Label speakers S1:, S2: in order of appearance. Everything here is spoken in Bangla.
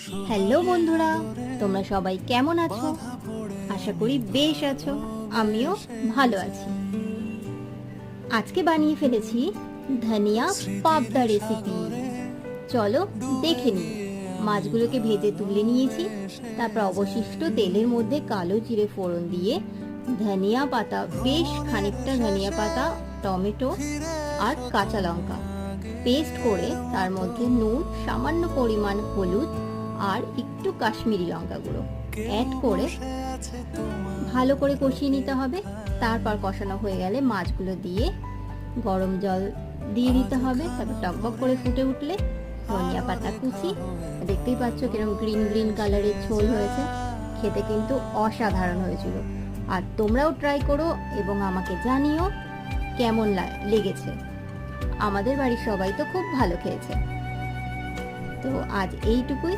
S1: হ্যালো বন্ধুরা, তোমরা সবাই কেমন আছো? আশা করি বেশ আছো। আমিও ভালো আছি। আজকে বানিয়ে ফেলেছি ধনিয়া পাবদা রেসিপি। চলো দেখে নিই। মাছগুলোকে ভেজে তুলে নিয়েছি। তারপর অবশিষ্ট তেলের মধ্যে কালো জিরে ফোড়ন দিয়ে ধনিয়া পাতা, বেশ খানিকটা ধনিয়া পাতা, টমেটো আর কাঁচা লঙ্কা পেস্ট করে তার মধ্যে নুন, সামান্য পরিমাণ হলুদ আর একটু কাশ্মীরি লঙ্কা গুঁড়ো অ্যাড করে ভালো করে কষিয়ে নিতে হবে। তারপর কষানো হয়ে গেলে মাছগুলো দিয়ে গরম জল দিয়ে দিতে হবে। তারপর টকবক করে ফুটে উঠলে ধনিয়া পাতা কুচি, দেখতেই পাচ্ছ কিরকম গ্রিন গ্রিন কালারের ঝোল হয়েছে। খেতে কিন্তু অসাধারণ হয়েছিল। আর তোমরাও ট্রাই করো এবং আমাকে জানিও কেমন লেগেছে। আমাদের বাড়ির সবাই তো খুব ভালো খেয়েছে। তো আজ এইটুকুই।